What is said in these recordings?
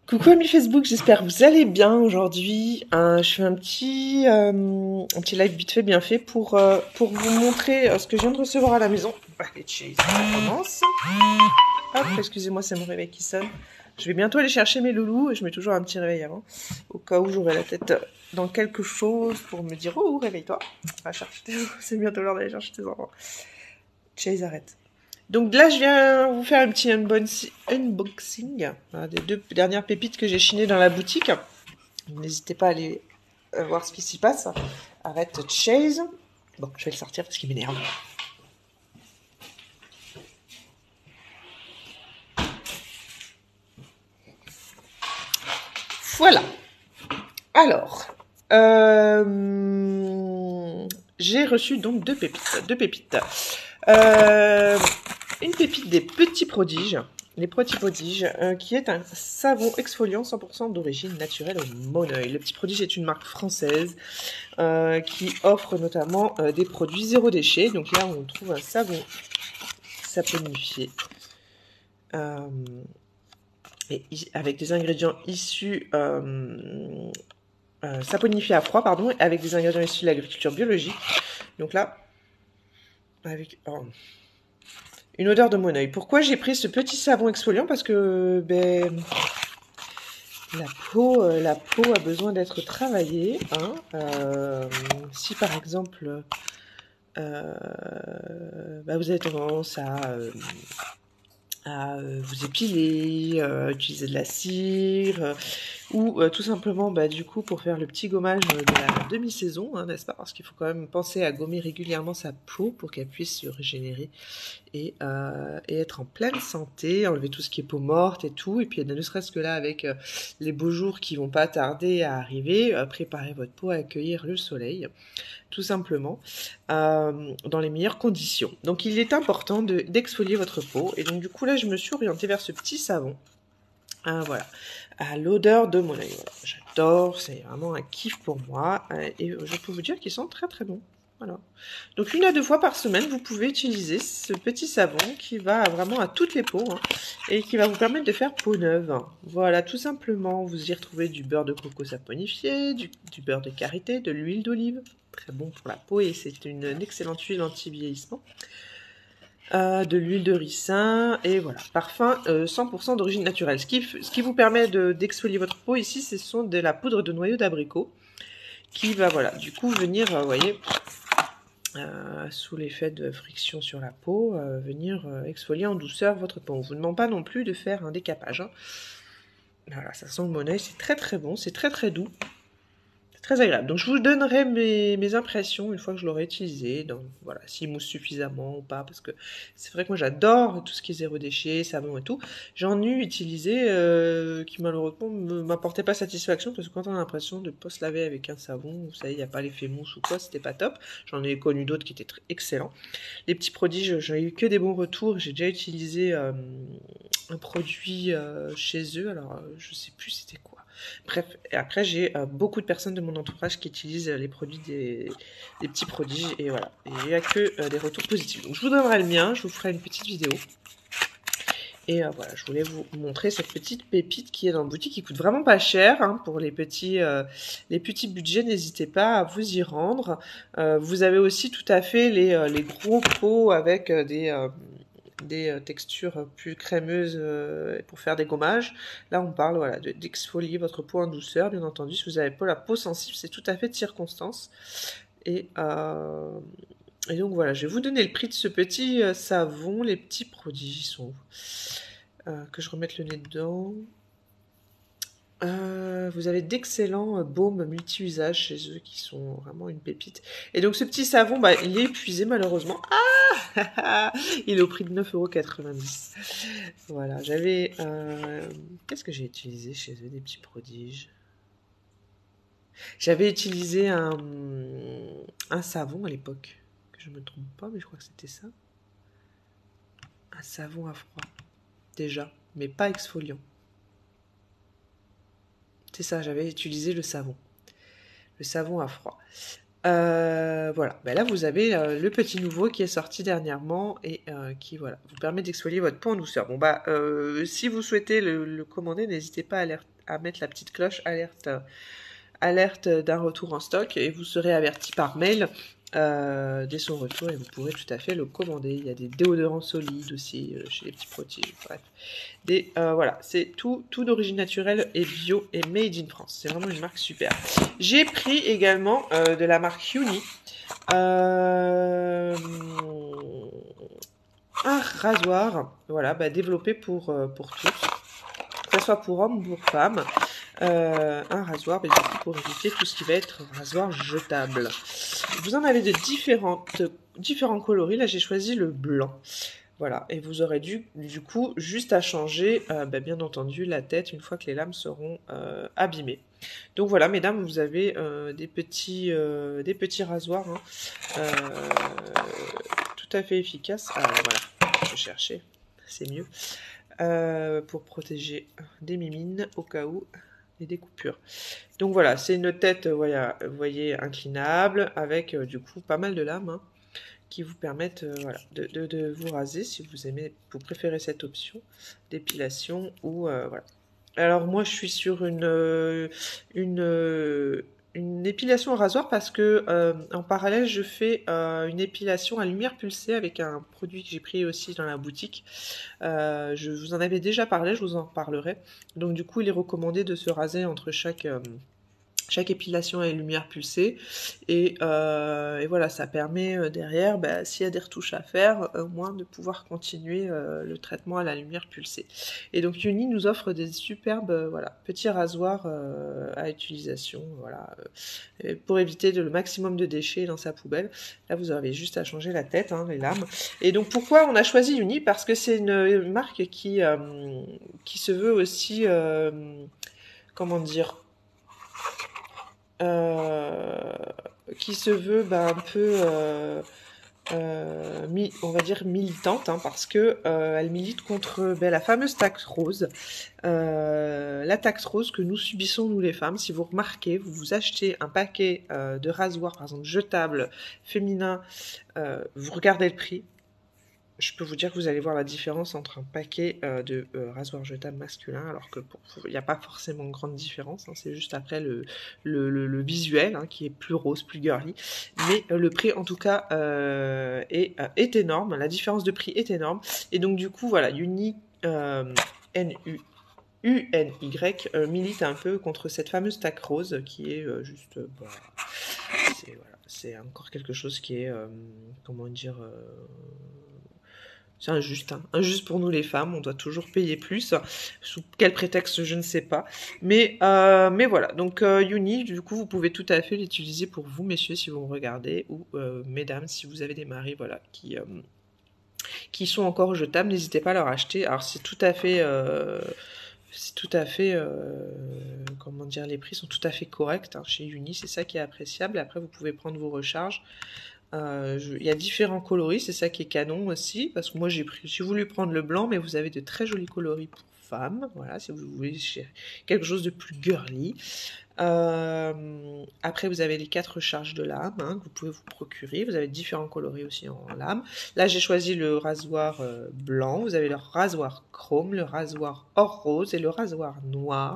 Coucou amis Facebook, j'espère que vous allez bien aujourd'hui. Je fais un petit live vite fait bien fait pour vous montrer ce que je viens de recevoir à la maison. Allez, Chase, ça commence. Hop, excusez-moi, c'est mon réveil qui sonne. Je vais bientôt aller chercher mes loulous et je mets toujours un petit réveil avant, au cas où j'aurai la tête dans quelque chose pour me dire « Oh, réveille-toi !» Va chercher tes c'est bientôt l'heure d'aller chercher tes enfants. Chase, arrête. Donc là, je viens vous faire un petit unboxing des 2 dernières pépites que j'ai chinées dans la boutique. N'hésitez pas à aller voir ce qui s'y passe. Arrête Chase. Bon, je vais le sortir parce qu'il m'énerve. Voilà. Alors, j'ai reçu donc 2 pépites. Une pépite des Petits Prodiges. Les Petits Prodiges, qui est un savon exfoliant 100% d'origine naturelle au Moneuil. Le Petit Prodige est une marque française qui offre notamment des produits zéro déchet. Donc là, on trouve un savon saponifié et avec des ingrédients issus saponifié à froid, pardon, avec des ingrédients issus de l'agriculture biologique. Donc là, avec une odeur de Moneuil. Pourquoi j'ai pris ce petit savon exfoliant? Parce que la peau a besoin d'être travaillée. Si par exemple, vous avez tendance à vous épiler, utiliser de la cire, ou tout simplement du coup pour faire le petit gommage de la demi-saison, n'est-ce pas, parce qu'il faut quand même penser à gommer régulièrement sa peau pour qu'elle puisse se régénérer et être en pleine santé, enlever tout ce qui est peau morte et tout, et puis ne serait-ce que là avec les beaux jours qui vont pas tarder à arriver, préparez votre peau à accueillir le soleil tout simplement, dans les meilleures conditions. Donc il est important d'exfolier votre peau, et donc du coup là je me suis orientée vers ce petit savon, voilà, à l'odeur de Moneuil. Voilà. J'adore, c'est vraiment un kiff pour moi, et je peux vous dire qu'ils sont très très bons. Voilà. Donc 1 à 2 fois par semaine, vous pouvez utiliser ce petit savon qui va vraiment à toutes les peaux et qui va vous permettre de faire peau neuve. Voilà, tout simplement, vous y retrouvez du beurre de coco saponifié, du beurre de karité, de l'huile d'olive, très bon pour la peau et c'est une excellente huile anti-vieillissement. De l'huile de ricin et voilà, parfum 100% d'origine naturelle. Ce qui vous permet d'exfolier votre peau ici, ce sont de la poudre de noyau d'abricot qui va voilà, du coup venir, vous voyez, sous l'effet de friction sur la peau, venir exfolier en douceur votre peau. On ne vous demande pas non plus de faire un décapage. Voilà, ça sent le Moneuil, c'est très très bon, c'est très très doux. Très agréable. Donc je vous donnerai mes impressions une fois que je l'aurai utilisé, donc voilà, s'il mousse suffisamment ou pas, parce que c'est vrai que moi j'adore tout ce qui est zéro déchet, savon et tout. J'en ai utilisé qui malheureusement ne m'apportait pas satisfaction, parce que quand on a l'impression de ne pas se laver avec un savon, vous savez, il n'y a pas l'effet mousse ou quoi, c'était pas top. J'en ai connu d'autres qui étaient excellents. Les Petits Prodiges, j'en ai eu que des bons retours. J'ai déjà utilisé un produit chez eux, alors je sais plus c'était quoi. Bref, et après j'ai beaucoup de personnes de mon entourage qui utilisent les produits des Petits Prodiges et voilà, et il n'y a que des retours positifs. Donc je vous donnerai le mien, je vous ferai une petite vidéo. Et voilà, je voulais vous montrer cette petite pépite qui est dans la boutique, qui coûte vraiment pas cher pour les petits budgets. N'hésitez pas à vous y rendre. Vous avez aussi tout à fait les gros pots avec des textures plus crémeuses pour faire des gommages. Là, on parle voilà, d'exfolier votre peau en douceur, bien entendu. Si vous avez pas la peau sensible, c'est tout à fait de circonstance. Et donc voilà, je vais vous donner le prix de ce petit savon. Les Petits Prodiges sont que je remette le nez dedans. Vous avez d'excellents baumes multi-usages chez eux qui sont vraiment une pépite. Et donc ce petit savon, il est épuisé malheureusement. Il est au prix de 9,90 €. Voilà, j'avais... qu'est-ce que j'ai utilisé chez eux, des Petits Prodiges? J'avais utilisé un savon à l'époque, que je ne me trompe pas, mais je crois que c'était ça. Un savon à froid, déjà, mais pas exfoliant. C'est ça, j'avais utilisé le savon à froid. Voilà, ben là vous avez le petit nouveau qui est sorti dernièrement et qui voilà vous permet d'exfolier votre peau en douceur. Bon bah si vous souhaitez le commander, n'hésitez pas à mettre la petite cloche alerte d'un retour en stock et vous serez averti par mail dès son retour et vous pourrez tout à fait le commander. Il y a des déodorants solides aussi chez les petits protiges, bref. Voilà, c'est tout d'origine naturelle et bio et made in France. C'est vraiment une marque super. J'ai pris également de la marque Uni un rasoir, voilà, bah, développé pour tous, que ce soit pour hommes ou pour femmes. Un rasoir, bah, du coup, pour éviter tout ce qui va être rasoir jetable. Vous en avez de différents coloris. Là, j'ai choisi le blanc. Voilà, et vous aurez du coup juste à changer, bah, bien entendu, la tête une fois que les lames seront abîmées. Donc voilà, mesdames, vous avez des petits rasoirs hein, tout à fait efficaces. Alors voilà, je cherchais, c'est mieux. Pour protéger des mimines au cas où et des coupures. Donc voilà, c'est une tête, voilà, vous voyez, inclinable avec du coup pas mal de lames. Hein, qui vous permettent voilà, de vous raser si vous préférez cette option d'épilation ou voilà. Alors moi je suis sur une épilation au rasoir parce que en parallèle je fais une épilation à lumière pulsée avec un produit que j'ai pris aussi dans la boutique. Je vous en avais déjà parlé, je vous en parlerai. Donc du coup il est recommandé de se raser entre chaque épilation à lumière pulsée et voilà, ça permet derrière, bah, s'il y a des retouches à faire, au moins de pouvoir continuer le traitement à la lumière pulsée. Et donc Uni nous offre des superbes voilà, petits rasoirs à utilisation voilà, pour éviter le maximum de déchets dans sa poubelle. Là vous avez juste à changer la tête, hein, les lames. Et donc pourquoi on a choisi Uni? Parce que c'est une marque qui se veut aussi, comment dire, euh, qui se veut bah, un peu, on va dire militante, hein, parce que elle milite contre la fameuse taxe rose, la taxe rose que nous subissons nous les femmes. Si vous remarquez, vous achetez un paquet de rasoirs, par exemple jetables, féminins, vous regardez le prix. Je peux vous dire que vous allez voir la différence entre un paquet de rasoirs jetables masculins, alors que il n'y a pas forcément grande différence, hein, c'est juste après le visuel hein, qui est plus rose, plus girly. Mais le prix en tout cas est énorme, la différence de prix est énorme. Et donc du coup voilà, Uni UNY milite un peu contre cette fameuse taxe rose qui est juste... bah, c'est encore quelque chose qui est, comment dire... c'est injuste, hein. Injuste pour nous les femmes, on doit toujours payer plus. Sous quel prétexte, je ne sais pas. Mais voilà, donc Uni, du coup, vous pouvez tout à fait l'utiliser pour vous, messieurs, si vous me regardez, ou mesdames, si vous avez des maris, voilà, qui sont encore jetables, n'hésitez pas à leur acheter. Alors c'est tout à fait... comment dire, les prix sont tout à fait corrects hein, chez Uni, c'est ça qui est appréciable. Après, vous pouvez prendre vos recharges. Il y a différents coloris, c'est ça qui est canon aussi, parce que moi j'ai voulu prendre le blanc, mais vous avez de très jolis coloris pour femmes, voilà, si vous voulez quelque chose de plus girly. Après, vous avez les 4 recharges de lame hein, que vous pouvez vous procurer. Vous avez différents coloris aussi en lame. Là, j'ai choisi le rasoir blanc. Vous avez le rasoir chrome, le rasoir or rose et le rasoir noir.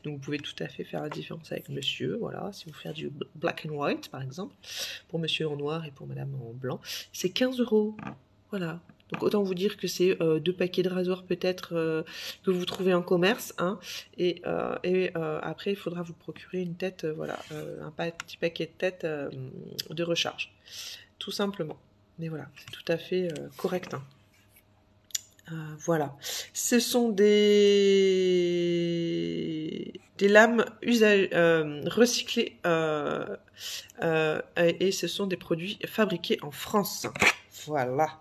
Donc, vous pouvez tout à fait faire la différence avec monsieur. Voilà, si vous faites du black and white, par exemple, pour monsieur en noir et pour madame en blanc, c'est 15 €. Voilà. Donc autant vous dire que c'est 2 paquets de rasoirs peut-être que vous trouvez en commerce, hein, et après il faudra vous procurer une tête, voilà, un petit paquet de têtes de recharge, tout simplement. Mais voilà, c'est tout à fait correct. Hein. Voilà, ce sont des lames recyclées et ce sont des produits fabriqués en France. Voilà.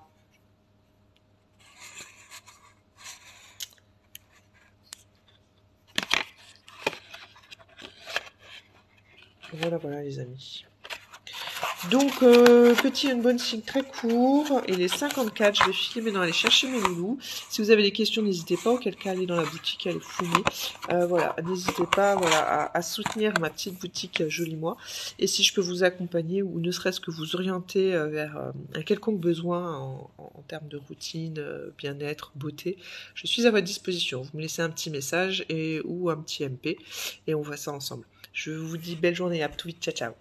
Voilà, voilà les amis. Donc, petit unboxing très court. Il est 54. Je vais filer maintenant aller chercher mes loulous. Si vous avez des questions, n'hésitez pas. Auquel cas, allez dans la boutique, allez fouiller. Voilà, n'hésitez pas voilà, à soutenir ma petite boutique Joli Moi. Et si je peux vous accompagner ou ne serait-ce que vous orienter vers un quelconque besoin en termes de routine, bien-être, beauté, je suis à votre disposition. Vous me laissez un petit message ou un petit MP et on voit ça ensemble. Je vous dis belle journée, à tout vite, ciao ciao.